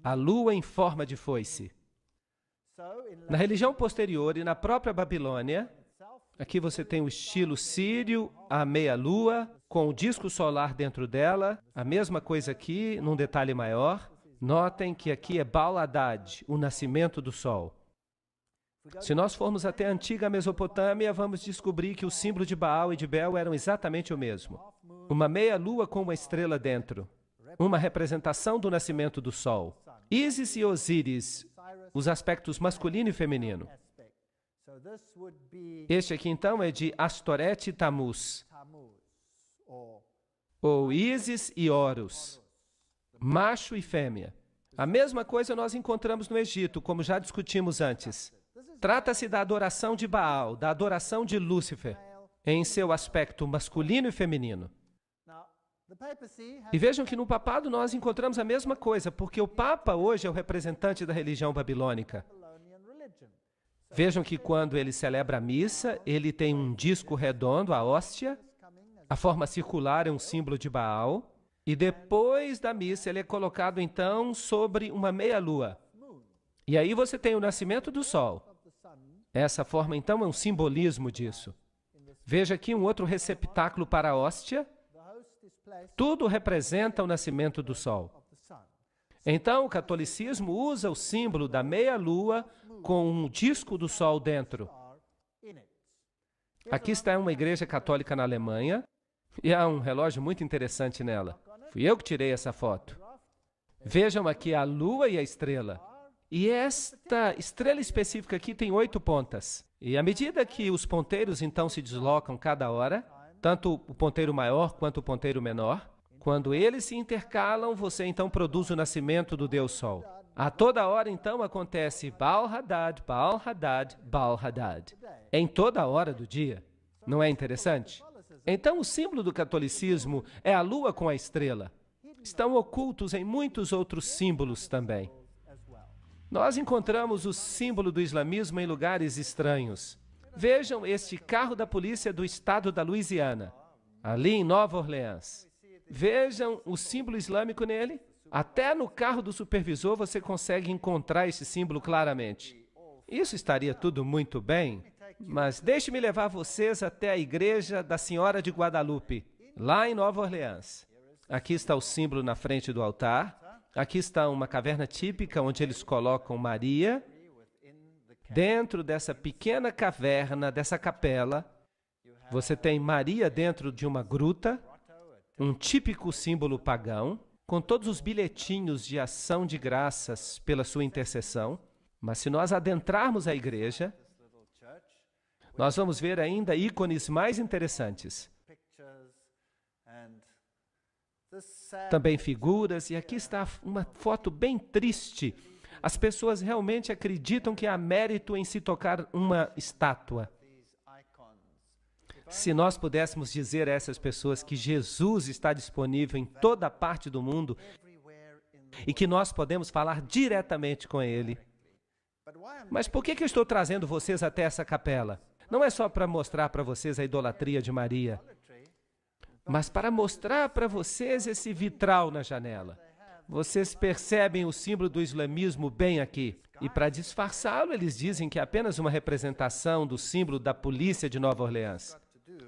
a lua em forma de foice. Na religião posterior e na própria Babilônia, aqui você tem o estilo sírio, a meia-lua, com o disco solar dentro dela, a mesma coisa aqui, num detalhe maior. Notem que aqui é Baal Hadad, o nascimento do sol. Se nós formos até a antiga Mesopotâmia, vamos descobrir que o símbolo de Baal e de Bel eram exatamente o mesmo. Uma meia-lua com uma estrela dentro, uma representação do nascimento do sol. Ísis e Osíris, os aspectos masculino e feminino. Este aqui, então, é de Astorete e Tamuz, ou Ísis e Horus, macho e fêmea. A mesma coisa nós encontramos no Egito, como já discutimos antes. Trata-se da adoração de Baal, da adoração de Lúcifer, em seu aspecto masculino e feminino. E vejam que no papado nós encontramos a mesma coisa, porque o Papa hoje é o representante da religião babilônica. Vejam que quando ele celebra a missa, ele tem um disco redondo, a hóstia, a forma circular é um símbolo de Baal, e depois da missa ele é colocado então sobre uma meia-lua. E aí você tem o nascimento do sol. Essa forma então é um simbolismo disso. Veja aqui um outro receptáculo para a hóstia. Tudo representa o nascimento do sol. Então, o catolicismo usa o símbolo da meia-lua com um disco do sol dentro. Aqui está uma igreja católica na Alemanha e há um relógio muito interessante nela. Fui eu que tirei essa foto. Vejam aqui a lua e a estrela. E esta estrela específica aqui tem 8 pontas. E à medida que os ponteiros então se deslocam cada hora, tanto o ponteiro maior quanto o ponteiro menor, quando eles se intercalam, você então produz o nascimento do Deus Sol. A toda hora então acontece Baal Hadad, Baal Hadad, Baal Hadad. Em toda hora do dia. Não é interessante? Então o símbolo do catolicismo é a lua com a estrela. Estão ocultos em muitos outros símbolos também. Nós encontramos o símbolo do islamismo em lugares estranhos. Vejam este carro da polícia do estado da Louisiana, ali em Nova Orleans. Vejam o símbolo islâmico nele. Até no carro do supervisor você consegue encontrar esse símbolo claramente. Isso estaria tudo muito bem, mas deixe-me levar vocês até a igreja da Senhora de Guadalupe, lá em Nova Orleans. Aqui está o símbolo na frente do altar. Aqui está uma caverna típica onde eles colocam Maria. Dentro dessa pequena caverna, dessa capela, você tem Maria dentro de uma gruta, um típico símbolo pagão, com todos os bilhetinhos de ação de graças pela sua intercessão. Mas se nós adentrarmos a igreja, nós vamos ver ainda ícones mais interessantes. Também figuras, e aqui está uma foto bem triste. As pessoas realmente acreditam que há mérito em se tocar uma estátua. Se nós pudéssemos dizer a essas pessoas que Jesus está disponível em toda parte do mundo e que nós podemos falar diretamente com Ele. Mas por que eu estou trazendo vocês até essa capela? Não é só para mostrar para vocês a idolatria de Maria, mas para mostrar para vocês esse vitral na janela. Vocês percebem o símbolo do islamismo bem aqui. E para disfarçá-lo, eles dizem que é apenas uma representação do símbolo da polícia de Nova Orleans.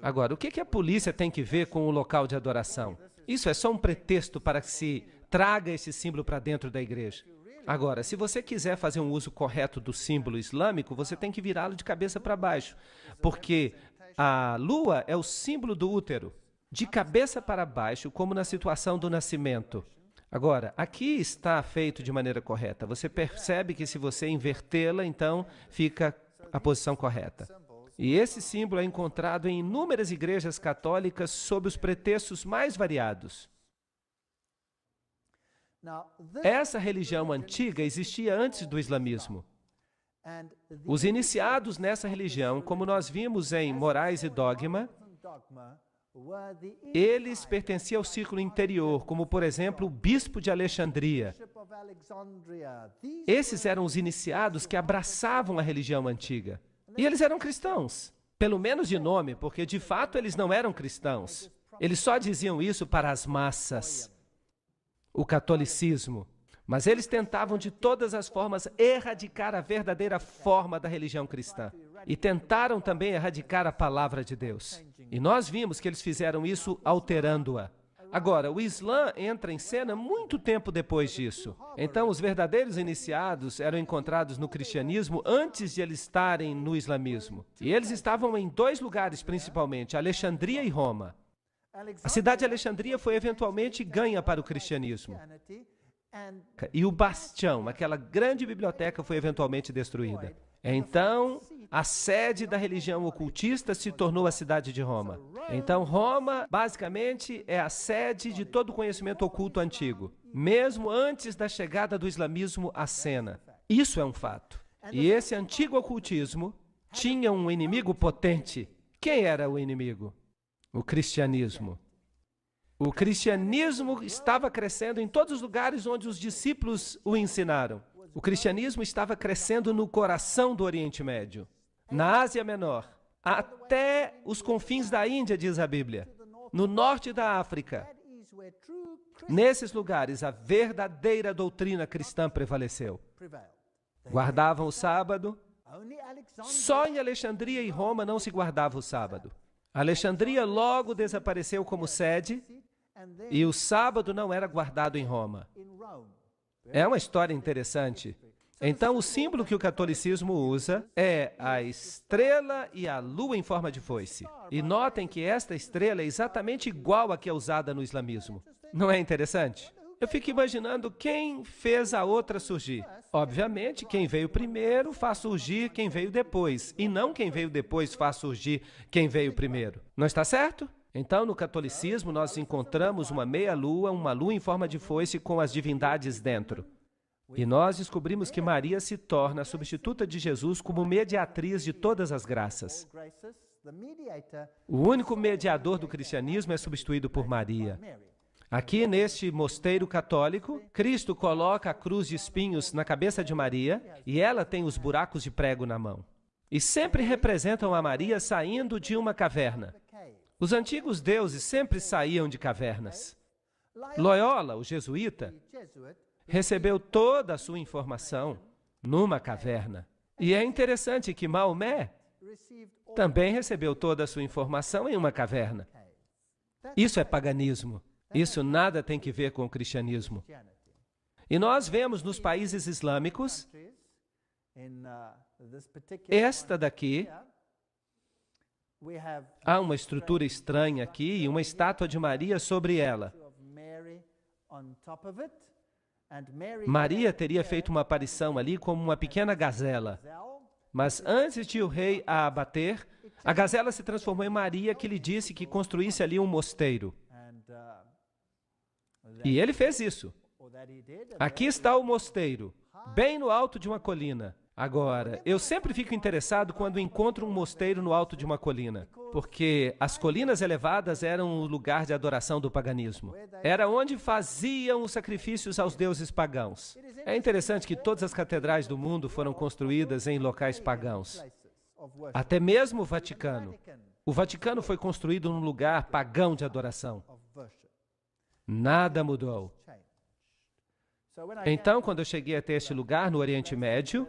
Agora, o que a polícia tem que ver com o local de adoração? Isso é só um pretexto para que se traga esse símbolo para dentro da igreja. Agora, se você quiser fazer um uso correto do símbolo islâmico, você tem que virá-lo de cabeça para baixo, porque a lua é o símbolo do útero, de cabeça para baixo, como na situação do nascimento. Agora, aqui está feito de maneira correta. Você percebe que se você invertê-la, então fica a posição correta. E esse símbolo é encontrado em inúmeras igrejas católicas sob os pretextos mais variados. Essa religião antiga existia antes do islamismo. Os iniciados nessa religião, como nós vimos em Morais e Dogma, eles pertenciam ao círculo interior, como, por exemplo, o bispo de Alexandria. Esses eram os iniciados que abraçavam a religião antiga. E eles eram cristãos, pelo menos de nome, porque de fato eles não eram cristãos. Eles só diziam isso para as massas. O catolicismo. Mas eles tentavam de todas as formas erradicar a verdadeira forma da religião cristã. E tentaram também erradicar a palavra de Deus. E nós vimos que eles fizeram isso alterando-a. Agora, o Islã entra em cena muito tempo depois disso. Então, os verdadeiros iniciados eram encontrados no cristianismo antes de eles estarem no islamismo. E eles estavam em dois lugares, principalmente, Alexandria e Roma. A cidade de Alexandria foi eventualmente ganha para o cristianismo. E o bastião, aquela grande biblioteca, foi eventualmente destruída. Então, a sede da religião ocultista se tornou a cidade de Roma. Então, Roma, basicamente, é a sede de todo o conhecimento oculto antigo, mesmo antes da chegada do islamismo à cena. Isso é um fato. E esse antigo ocultismo tinha um inimigo potente. Quem era o inimigo? O cristianismo. O cristianismo estava crescendo em todos os lugares onde os discípulos o ensinaram. O cristianismo estava crescendo no coração do Oriente Médio, na Ásia Menor, até os confins da Índia, diz a Bíblia, no norte da África. Nesses lugares, a verdadeira doutrina cristã prevaleceu. Guardavam o sábado. Só em Alexandria e Roma não se guardava o sábado. Alexandria logo desapareceu como sede e o sábado não era guardado em Roma. É uma história interessante. Então, o símbolo que o catolicismo usa é a estrela e a lua em forma de foice. E notem que esta estrela é exatamente igual à que é usada no islamismo. Não é interessante? Eu fico imaginando quem fez a outra surgir. Obviamente, quem veio primeiro faz surgir quem veio depois, e não quem veio depois faz surgir quem veio primeiro. Não está certo? Então, no catolicismo, nós encontramos uma meia-lua, uma lua em forma de foice com as divindades dentro. E nós descobrimos que Maria se torna a substituta de Jesus como mediatriz de todas as graças. O único mediador do cristianismo é substituído por Maria. Aqui, neste mosteiro católico, Cristo coloca a cruz de espinhos na cabeça de Maria e ela tem os buracos de prego na mão. E sempre representam a Maria saindo de uma caverna. Os antigos deuses sempre saíam de cavernas. Loyola, o jesuíta, recebeu toda a sua informação numa caverna. E é interessante que Maomé também recebeu toda a sua informação em uma caverna. Isso é paganismo. Isso nada tem que ver com o cristianismo. E nós vemos nos países islâmicos, esta daqui, há uma estrutura estranha aqui e uma estátua de Maria sobre ela. Maria teria feito uma aparição ali como uma pequena gazela. Mas antes de o rei a abater, a gazela se transformou em Maria, que lhe disse que construísse ali um mosteiro. E ele fez isso. Aqui está o mosteiro, bem no alto de uma colina. Agora, eu sempre fico interessado quando encontro um mosteiro no alto de uma colina, porque as colinas elevadas eram o lugar de adoração do paganismo. Era onde faziam os sacrifícios aos deuses pagãos. É interessante que todas as catedrais do mundo foram construídas em locais pagãos. Até mesmo o Vaticano. O Vaticano foi construído num lugar pagão de adoração. Nada mudou. Então, quando eu cheguei até este lugar, no Oriente Médio,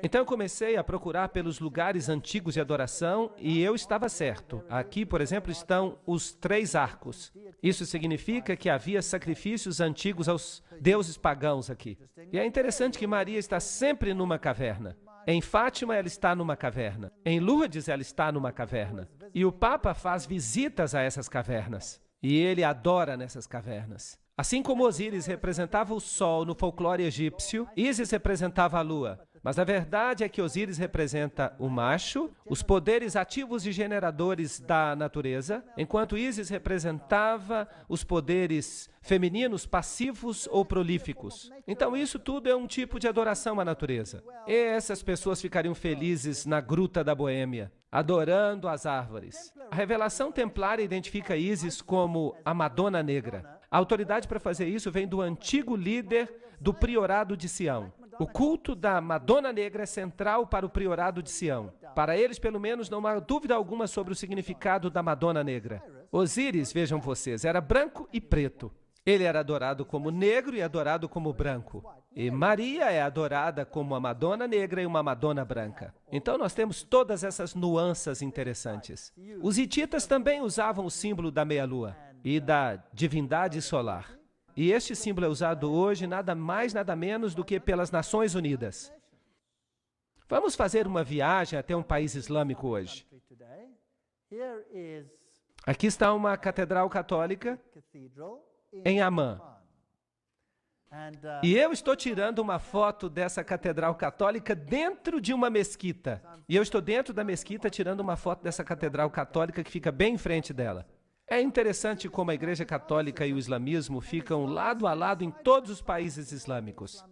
então eu comecei a procurar pelos lugares antigos de adoração e eu estava certo. Aqui, por exemplo, estão os 3 arcos. Isso significa que havia sacrifícios antigos aos deuses pagãos aqui. E é interessante que Maria está sempre numa caverna. Em Fátima, ela está numa caverna. Em Lourdes, ela está numa caverna. E o Papa faz visitas a essas cavernas. E ele adora nessas cavernas. Assim como Osíris representava o sol no folclore egípcio, Ísis representava a lua. Mas a verdade é que Osíris representa o macho, os poderes ativos e generadores da natureza, enquanto Ísis representava os poderes femininos passivos ou prolíficos. Então isso tudo é um tipo de adoração à natureza. E essas pessoas ficariam felizes na Gruta da Boêmia, adorando as árvores. A revelação templária identifica Ísis como a Madonna Negra. A autoridade para fazer isso vem do antigo líder do priorado de Sião. O culto da Madonna Negra é central para o priorado de Sião. Para eles, pelo menos, não há dúvida alguma sobre o significado da Madonna Negra. Osíris, vejam vocês, era branco e preto. Ele era adorado como negro e adorado como branco. E Maria é adorada como uma Madonna negra e uma Madonna branca. Então nós temos todas essas nuances interessantes. Os hititas também usavam o símbolo da meia-lua e da divindade solar. E este símbolo é usado hoje nada mais, nada menos do que pelas Nações Unidas. Vamos fazer uma viagem até um país islâmico hoje. Aqui está uma catedral católica em Amman. E eu estou tirando uma foto dessa catedral católica dentro de uma mesquita. E eu estou dentro da mesquita tirando uma foto dessa catedral católica que fica bem em frente dela. É interessante como a Igreja Católica e o islamismo ficam lado a lado em todos os países islâmicos.